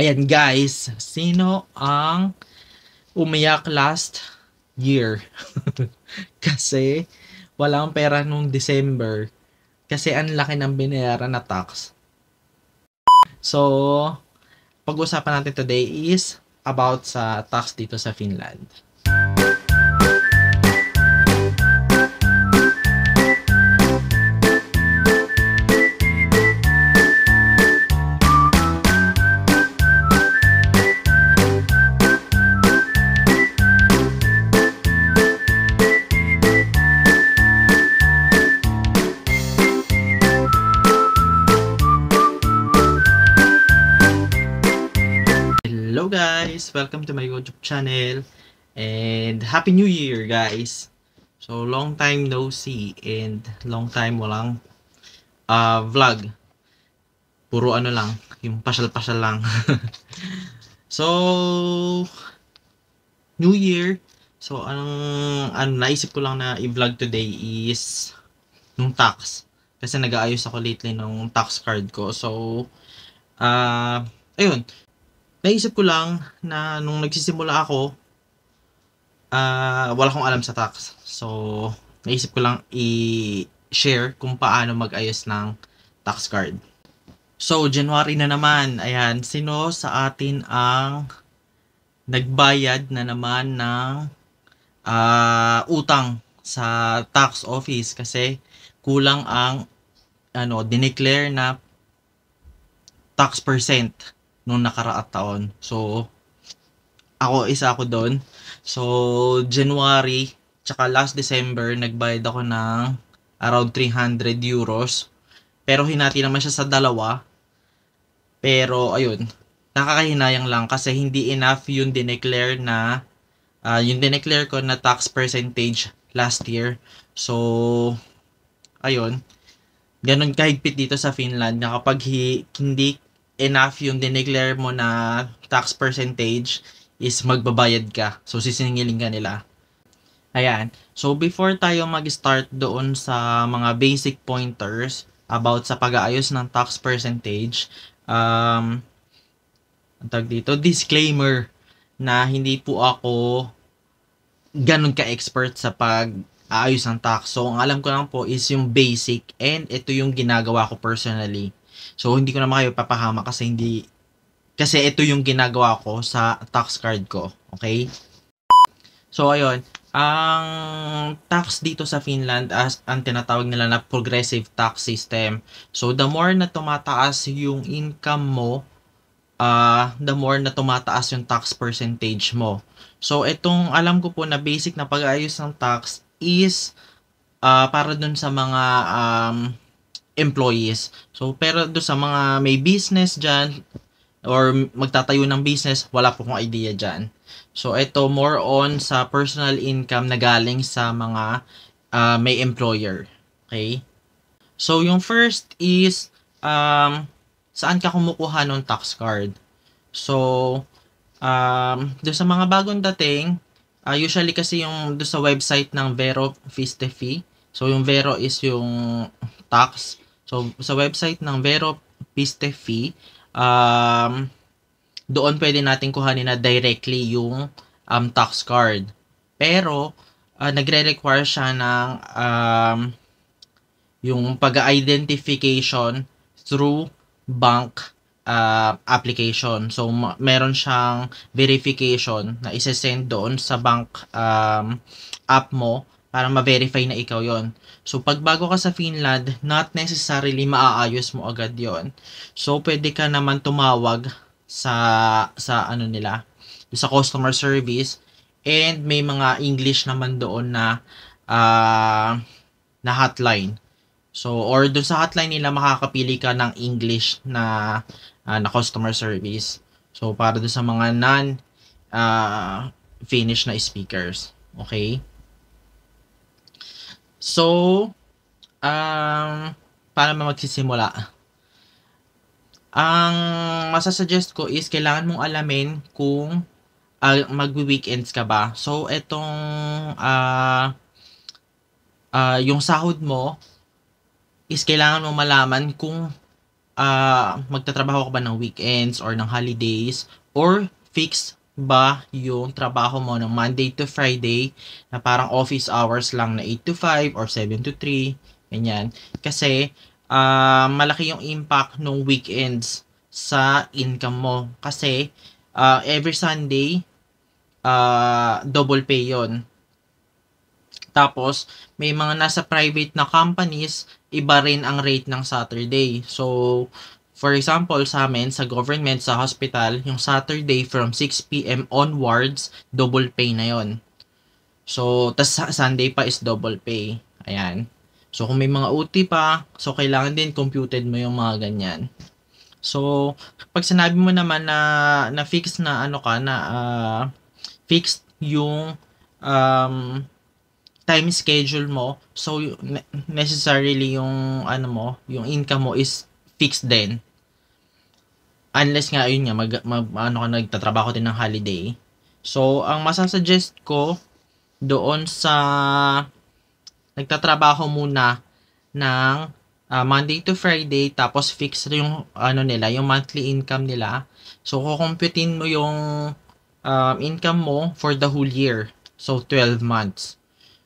Ayan guys, sino ang umiyak last year? Kasi walang pera nung December. Kasi ang laki ng binayaran na tax. So, pag-usapan natin today is about sa tax dito sa Finland. Hello guys! Welcome to my YouTube channel and Happy New Year guys! So long time no see and long time walang vlog. Puro ano lang, yung pasyal-pasyal lang. So New Year. So ang naisip ko lang na i-vlog today is nung tax. Kasi nag-aayos ako lately ng tax card ko. So ayun, naisip ko lang na nung nagsisimula ako, wala akong alam sa tax. So, naisip ko lang i-share kung paano mag-ayos ng tax card. So, January na naman. Ayan, sino sa atin ang nagbayad na naman ng utang sa tax office kasi kulang ang dineclare na tax percent nung nakaraang taon. So, isa ako doon. So, January, tsaka last December, nagbayad ako ng around 300 euros. Pero hinati naman siya sa dalawa. Pero, ayun, nakakahinayang lang kasi hindi enough yung dineclare na, yung dineclare ko na tax percentage last year. So, ayun, ganun kahigpit dito sa Finland na kapag hindi enough yung dineclare mo na tax percentage, is magbabayad ka. So, sisingilin ka nila. Ayan. So, before tayo mag-start doon sa mga basic pointers about sa pag-aayos ng tax percentage, disclaimer na hindi po ako ganun ka-expert sa pag-aayos ng tax. So, ang alam ko lang po is yung basic and ito yung ginagawa ko personally. So, hindi ko naman kayo papahama kasi ito yung ginagawa ko sa tax card ko. Okay? So, ayun. Ang tax dito sa Finland as ang tinatawag nila na progressive tax system. So, the more na tumataas yung income mo, the more na tumataas yung tax percentage mo. So, itong alam ko po na basic na pag-aayos ng tax is para dun sa mga employees. So, pero doon sa mga may business dyan, or magtatayo ng business, wala po akong idea dyan. So, ito more on sa personal income na galing sa mga may employer. Okay? So, yung first is, saan ka kumukuha ng tax card? So, doon sa mga bagong dating, usually kasi yung doon sa website ng Vero Fistefi. So, yung Vero is yung tax. So, sa website ng Vero Fistefi, doon pwede natin kuhanin na directly yung tax card. Pero, nagre-require siya ng yung pag-identification through bank application. So, meron siyang verification na isa-send doon sa bank app mo para ma-verify na ikaw yon. So, pag bago ka sa Finland, not necessarily maaayos mo agad yon. So, pwede ka naman tumawag sa sa customer service, and may mga English naman doon na hotline. So, or doon sa hotline nila makakapili ka ng English na customer service. So, para doon sa mga Finnish na speakers. Okay? So, paano magsisimula? Ang masasuggest ko is kailangan mong alamin kung magwi-weekends ka ba. So, itong yung sahod mo is kailangan mo malaman kung magtatrabaho ka ba ng weekends or ng holidays, or fixed ba yung trabaho mo ng Monday to Friday na parang office hours lang na 8 to 5 or 7 to 3, ganyan. Kasi malaki yung impact ng weekends sa income mo. Kasi every Sunday, double pay yon. Tapos, may mga nasa private na companies, iba rin ang rate ng Saturday. So, for example, sa amin, sa government, sa hospital, yung Saturday from 6 p.m. onwards, double pay na yon. So, tas Sunday pa is double pay. Ayan. So, kung may mga OT pa, so kailangan din computed mo yung mga ganyan. So, pag sinabi mo naman na fixed na ano ka, na fixed yung time schedule mo, so necessarily yung ano mo, yung income mo is fixed din. Unless nga yun nga ano ka, nagtatrabaho din ng holiday. So ang masasuggest ko doon sa nagtatrabaho muna ng Monday to Friday, tapos fixed yung ano nila, yung monthly income nila. So kukumputin mo yung income mo for the whole year. So 12 months.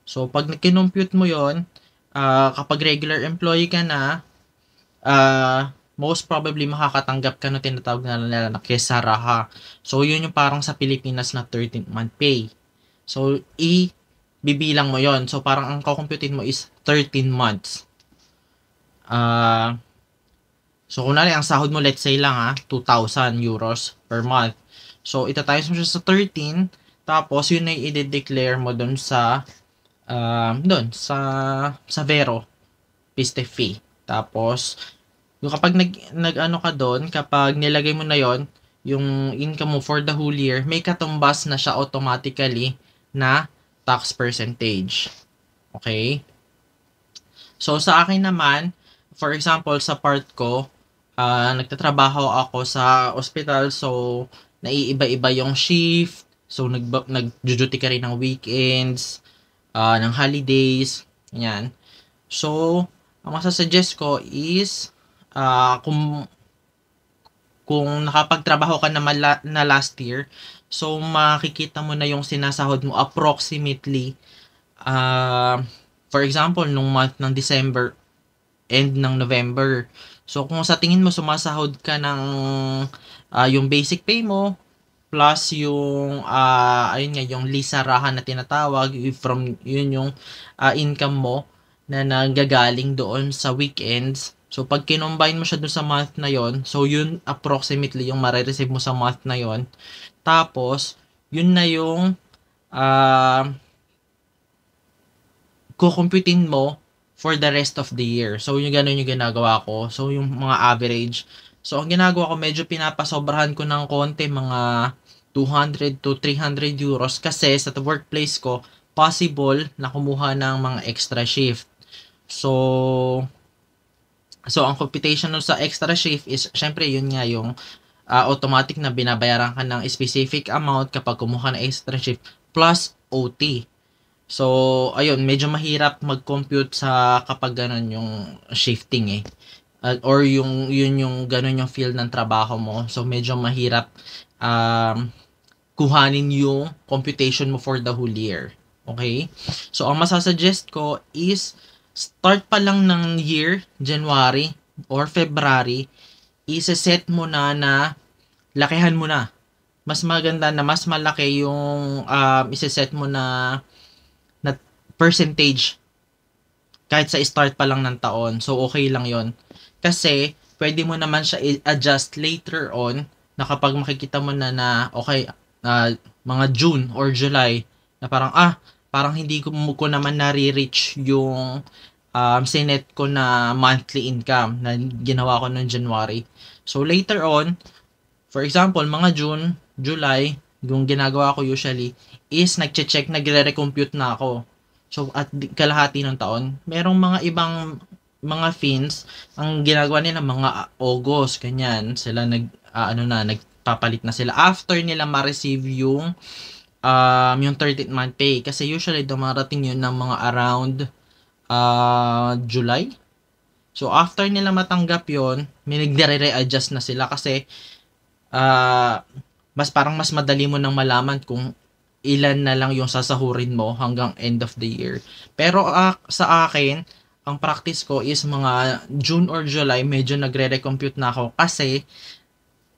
So, pag kinompute mo yon, kapag regular employee ka na, most probably makakatanggap ka ng tinatawag na nila na kesaraha. So, yun yung parang sa Pilipinas na 13th month pay. So, bibilang mo yon. So, parang ang kukumputin mo is 13 months. So, kunwari, ang sahod mo, let's say lang 2,000 euros per month. So, itatimes mo siya sa 13, tapos yun ay i-declare mo dun sa doon sa Vero Piste fee. Tapos yung kapag nag ano ka doon, kapag nilagay mo na yon yung income mo for the whole year, may katumbas na siya automatically na tax percentage. Okay? So sa akin naman, for example, sa part ko, nagtatrabaho ako sa ospital, so naiiba-iba yung shift. So nag-duty ka rin ng weekends, ng holidays, yan. So, ang masasuggest ko is, kung nakapagtrabaho ka naman na last year, so makikita mo na yung sinasahod mo approximately, for example, nung month ng December, end ng November. So, kung sa tingin mo sumasahod ka ng yung basic pay mo, plus yung ayun nga yung lisarahan na tinatawag, from yun yung income mo na nanggagaling doon sa weekends. So pag kinombine mo siya doon sa month na yon, so yun approximately yung mare-receive mo sa month na yon. Tapos yun na yung kukumputin mo for the rest of the year. So yung ganun yung ginagawa ko. So yung mga average. So ang ginagawa ko, medyo pinapasobrahan ko ng konti, mga 200 to 300 euros, kasi sa workplace ko, possible na kumuha ng mga extra shift. So ang computation sa extra shift is, syempre, yun nga yung automatic na binabayaran ka ng specific amount kapag kumuha ng extra shift, plus OT. So, ayun, medyo mahirap mag-compute sa kapag ganun yung shifting or yun yung ganun yung field ng trabaho mo. So, medyo mahirap kuhanin yung computation mo for the whole year. Okay? So, ang masasuggest ko is, start pa lang ng year, January or February, isa-set mo na lakihan mo na. Mas maganda na mas malaki yung isa-set mo na percentage kahit sa start pa lang ng taon. So, okay lang yon. Kasi, pwede mo naman siya i-adjust later on na kapag makikita mo na okay, mga June or July, na parang hindi ko naman nare-reach yung sinet ko na monthly income na ginawa ko noong January. So, later on, for example, mga June, July, yung ginagawa ko usually is nagche-check, nagre-recompute na ako. So, at kalahati ng taon, merong mga ibang mga fins, ang ginagawa nila mga August, ganyan, sila nagpapalit na sila after nila ma-receive yung 13th month pay. Kasi usually dumarating yun ng mga around July. So, after nila matanggap yon, may nagre-readjust na sila kasi mas madali mo nang malaman kung ilan na lang yung sasahurin mo hanggang end of the year. Pero sa akin, ang practice ko is mga June or July, medyo nagre-recompute na ako kasi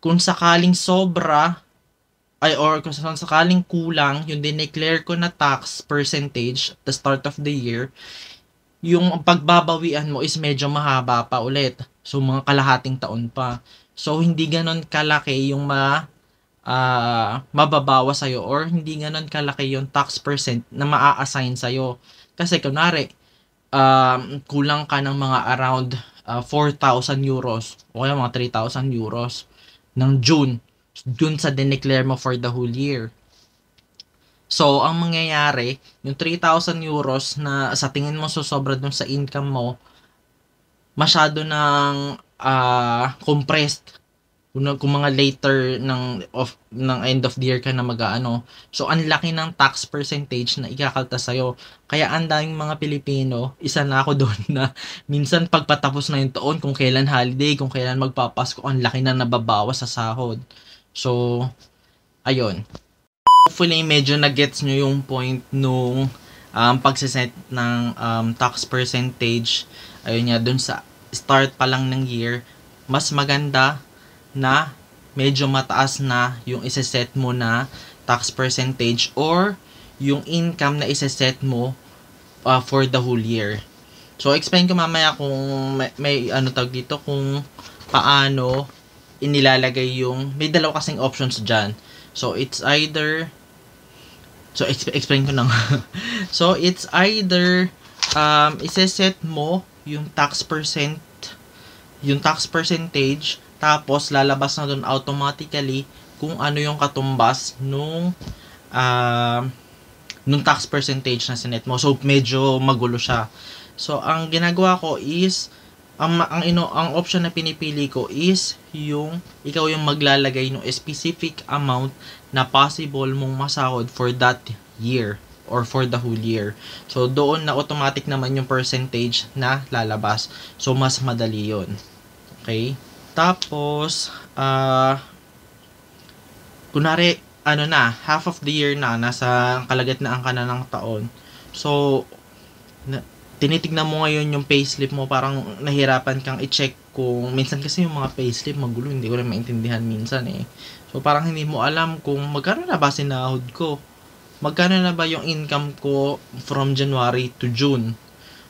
kung sakaling sobra or kung sakaling kulang yung dineclare ko na tax percentage at the start of the year, yung pagbabawian mo is medyo mahaba pa ulit. So, mga kalahating taon pa. So, hindi ganon kalaki yung mababawa sa'yo or hindi ganon kalaki yung tax percent na maa-assign sa'yo. Kasi kunwari, kulang ka ng mga around 4,000 euros o kaya mga 3,000 euros ng June dun sa dineclare mo for the whole year. So, ang mangyayari, yung 3,000 euros na sa tingin mo susobra dun sa income mo, masyado ng compressed kung mga later ng end of the year ka na mag-aano. So, ang laki ng tax percentage na ikakalta sa'yo. Kaya ang daming mga Pilipino, isa na ako doon na minsan pagpatapos na yung taon, kung kailan holiday, kung kailan magpapasko, ang laki na nababawas sa sahod. So, ayun. Hopefully, medyo na-gets nyo yung point nung pagsiset ng tax percentage. Ayun nga, dun sa start pa lang ng year, mas maganda na medyo mataas na yung iseset mo na tax percentage or yung income na iseset mo for the whole year. So, explain ko mamaya kung may ano tawag dito, kung paano inilalagay yung, may dalawa kasing options dyan. So, it's either, so, explain ko na So, it's either, iseset mo yung tax percentage, tapos lalabas na doon automatically kung ano yung katumbas nung tax percentage na sinet mo. So, medyo magulo siya. So, ang ginagawa ko is, ang option na pinipili ko is yung ikaw yung maglalagay ng specific amount na possible mong masahod for that year or for the whole year. So, doon na automatic naman yung percentage na lalabas. So, mas madali yun. Okay? Tapos, kunwari, half of the year na, nasa kalagitnaan ka na ng taon. So, tinitignan mo ngayon yung payslip mo, parang nahirapan kang i-check kung, minsan kasi yung mga payslip magulo, hindi ko rin maintindihan minsan eh. So, parang hindi mo alam kung magkano na ba sinahod ko. Magkano na ba yung income ko from January to June.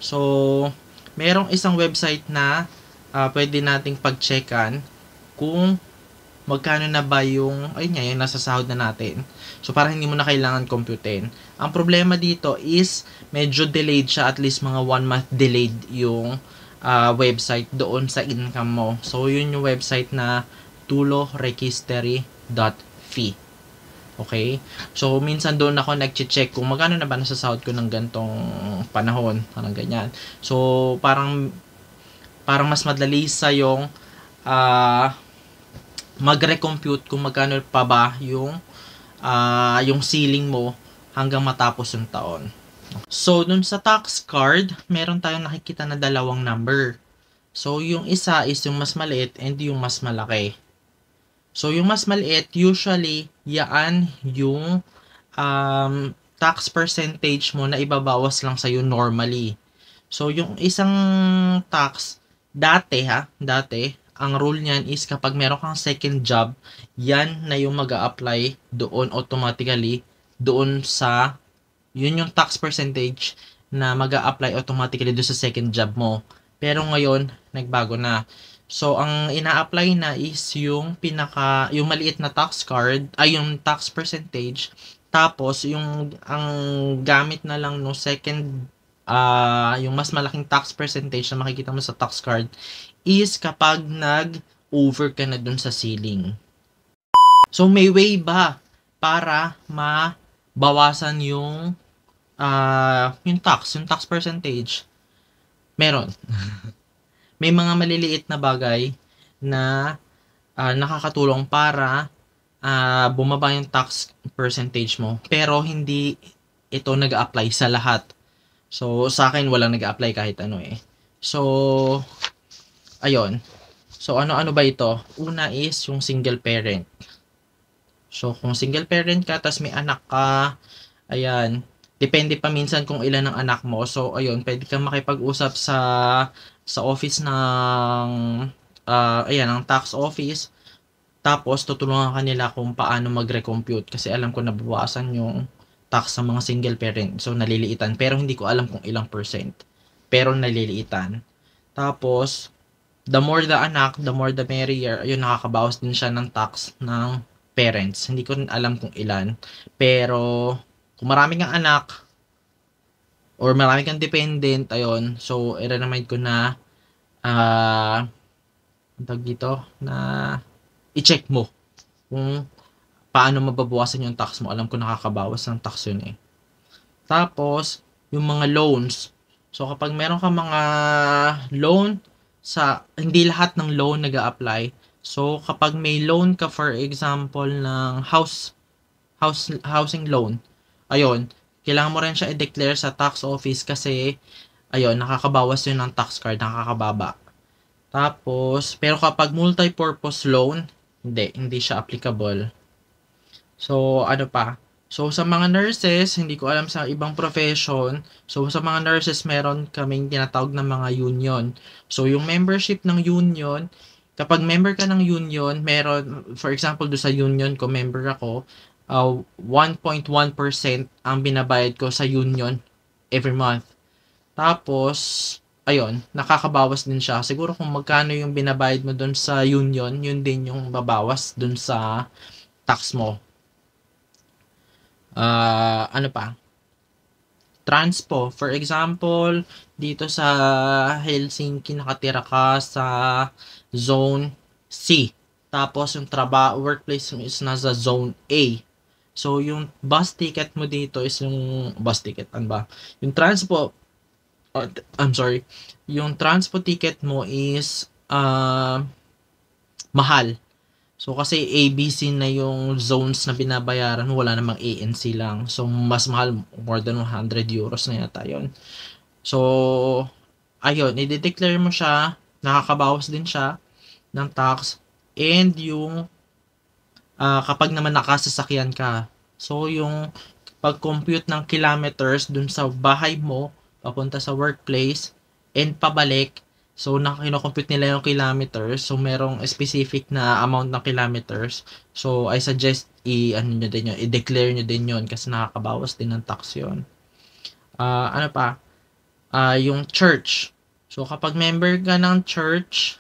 So, merong isang website na pwede nating pag-checkan kung magkano na ba yung, ayun nga, yung nasa sahod na natin. So, parang hindi mo na kailangan computein. Ang problema dito is, medyo delayed siya, at least mga 1 month delayed yung website doon sa income mo. So, yun yung website na tuloregistry.fi. Okay? So, minsan doon ako nag-check kung magkano na ba nasa sahod ko ng gantong panahon, parang ganyan. So, parang mas madali sa yung mag-recompute kung magkano pa ba yung ceiling mo hanggang matapos yung taon. So, dun sa tax card, meron tayong nakikita na dalawang number. So, yung isa is yung mas maliit and yung mas malaki. So, yung mas maliit, usually, yaan yung tax percentage mo na ibabawas lang sa'yo normally. So, yung isang tax, dati, ang rule niyan is kapag meron kang second job, yan na yung mag-a-apply doon automatically, doon sa, yun yung tax percentage na mag-a-apply automatically doon sa second job mo. Pero ngayon, nagbago na. So, ang ina-apply na is yung maliit na tax card, yung tax percentage, tapos, ang gamit na lang no second yung mas malaking tax percentage na makikita mo sa tax card is kapag nag-over ka na dun sa ceiling. So, may way ba para mabawasan yung tax percentage? Meron. May mga maliliit na bagay na nakakatulong para bumaba yung tax percentage mo. Pero hindi ito nag-apply sa lahat. So, sa akin, walang nag-apply kahit ano eh. So, ayun. So, ano-ano ba ito? Una is yung single parent. So, kung single parent ka, tas may anak ka, ayan, depende pa minsan kung ilan ang anak mo. So, ayun, pwede kang makipag-usap sa office ng, ayan, ng tax office. Tapos, tutulungan ka nila kung paano mag-recompute. Kasi alam ko nabawasan yung tax sa mga single parent. So, naliliitan. Pero hindi ko alam kung ilang percent. Pero naliliitan. Tapos, the more the anak, the more the merrier. Ayun, nakakabawas din siya ng tax ng parents. Hindi ko rin alam kung ilan. Pero, kung marami kang anak, or marami kang dependent, ayun, so, i-remind ko na, tag dito, na i-check mo kung paano mababawasan yung tax mo. Alam ko nakakabawas ng tax yun eh. Tapos, yung mga loans. So, kapag meron ka mga loan, hindi lahat ng loan nag-a-apply. So, kapag may loan ka, for example, ng housing loan, ayun, kailangan mo rin siya i-declare sa tax office kasi, ayun, nakakabawas yun ng tax card, nakakababa. Tapos, pero kapag multi-purpose loan, hindi siya applicable. So, ano pa? So, sa mga nurses, hindi ko alam sa ibang profession. So, sa mga nurses, meron kaming tinatawag na mga union. So, yung membership ng union, kapag member ka ng union, meron, for example, do sa union ko, member ako, 1.1% ang binabayad ko sa union every month. Tapos, ayun, nakakabawas din siya. Siguro kung magkano yung binabayad mo dun sa union, yun din yung babawas dun sa tax mo. Ano pa? Transpo. For example, dito sa Helsinki, nakatira ka sa Zone C. Tapos, yung workplace mo is nasa Zone A. So, yung bus ticket mo dito is yung bus ticket, ano ba? Yung transpo, I'm sorry, yung transpo ticket mo is mahal. So, kasi ABC na yung zones na binabayaran, wala namang ANC lang. So, mas mahal, more than 100 euros na yata yun. So, ayun, i-declare mo siya, nakakabawas din siya ng tax, and yung kapag naman nakasasakyan ka. So, yung pag-compute ng kilometers dun sa bahay mo, papunta sa workplace, and pabalik, so, kino-compute nila yung kilometers. So, merong specific na amount ng kilometers. So, I suggest ano nyo din yun, i-declare nyo din yun kasi nakakabawas din ng tax yun. Ano pa? Yung church. So, kapag member ka ng church,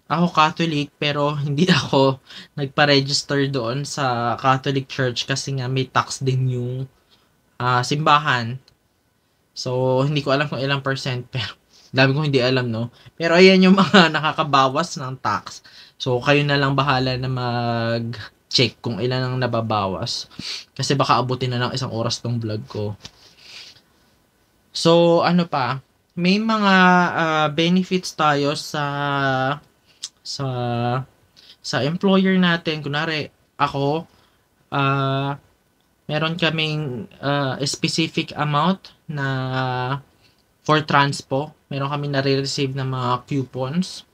ako Catholic pero hindi ako nagpa-register doon sa Catholic Church kasi nga may tax din yung simbahan. So, hindi ko alam kung ilang percent pero dami kong hindi alam, no? Pero ayan yung mga nakakabawas ng tax. So, kayo na lang bahala na mag-check kung ilan ang nababawas. Kasi baka abutin na ng isang oras tong vlog ko. So, ano pa? May mga benefits tayo sa employer natin. Kunwari, ako, meron kaming specific amount na for transpo. Meron kami nare-receive ng mga coupons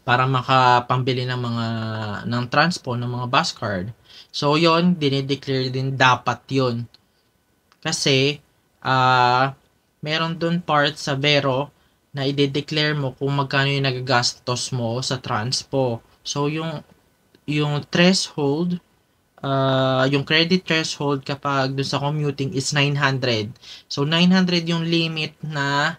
para makapambili ng transpo, ng mga bus card. So, yon dinideclare din dapat yon. Kasi, meron dun part sa Vero na i-declare mo kung magkano yung nagagastos mo sa transpo. So, yung threshold, yung credit threshold kapag dun sa commuting is 900. So, 900 yung limit na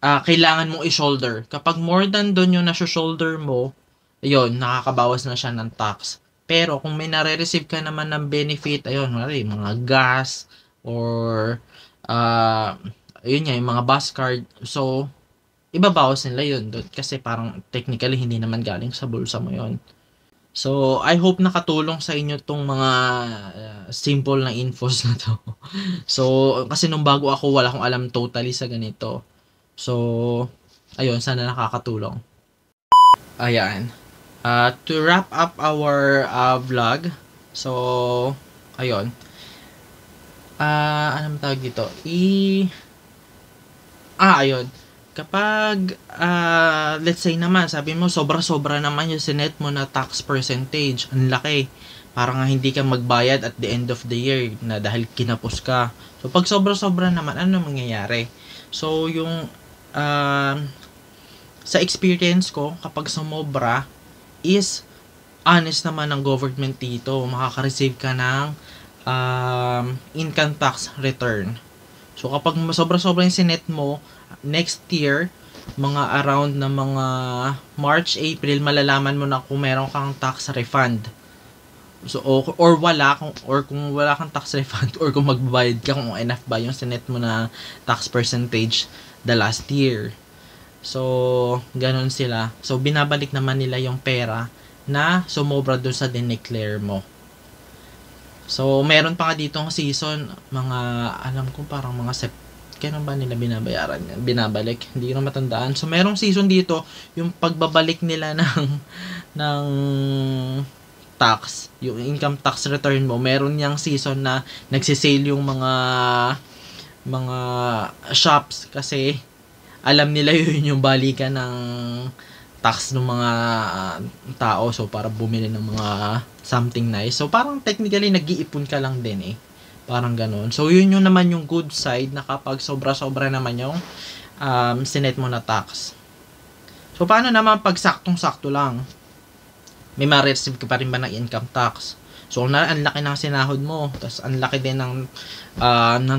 kailangan mong i-shoulder. Kapag more than dun yung nasa-shoulder mo, ayun, nakakabawas na siya ng tax. Pero, kung may nare-receive ka naman ng benefit, ayun, mga gas, or, ayun nga, yung mga bus card. So, ibabawas nila yun doon kasi parang technically hindi naman galing sa bulsa mo yun. So, I hope nakatulong sa inyo tong mga simple na infos na to. So, kasi nung bago ako, wala akong alam totally sa ganito. So, ayun, sana nakakatulong. Ayan. To wrap up our vlog, so, ayun. Anong tawag dito? Ayun. Kapag, let's say naman, sabi mo sobra-sobra naman yung sinet mo na tax percentage, ang laki. Para nga hindi ka magbayad at the end of the year na dahil kinapos ka. So, pag sobra-sobra naman, ano mangyayari? So, yung, um, sa experience ko, kapag sumobra, is honest naman ng government dito. Makaka-receive ka ng income tax return. So, kapag sobra-sobra yung sinet mo, next year, mga around na mga March, April, malalaman mo na kung meron kang tax refund. So, or wala, kung wala kang tax refund, or kung magbabayad ka, kung enough ba yung sinet mo na tax percentage the last year. So, ganun sila. So, binabalik naman nila yung pera na sumobra doon sa dineclare mo. So, meron pa nga ditong season, mga, alam ko parang mga kailan ba nila binabayaran yan? Binabalik, hindi ko na matandaan. So, merong season dito, yung pagbabalik nila ng tax, yung income tax return mo, meron niyang season na nagsisale yung mga shops kasi alam nila yun yung balikan ng tax ng mga tao, so para bumili ng mga something nice. So parang technically nag-iipon ka lang din parang ganoon. So yun yung naman yung good side na kapag sobra-sobra naman yung sinet mo na tax. So paano naman pag saktong-sakto lang? May ma-receive ka pa rin ba ng income tax? So, ang laki ng sinahod mo, tapos ang laki din ng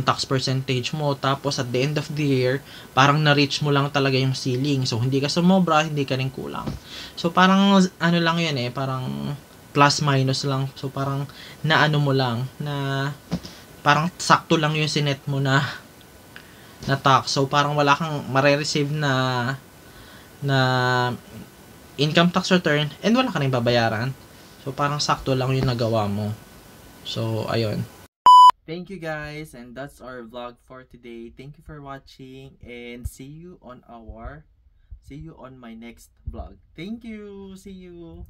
tax percentage mo, tapos at the end of the year, parang na-reach mo lang talaga yung ceiling. So, hindi ka sumobra, hindi ka rin kulang. So, parang, ano lang yun parang plus minus lang. So, parang, naano mo lang, na, parang sakto lang yung sinet mo na tax. So, parang wala kang mare-receive na income tax return and wala ka rin babayaran. So, parang sakto lang yung nagawa mo. So, ayun. Thank you guys, and that's our vlog for today. Thank you for watching, and see you on my next vlog. Thank you. See you.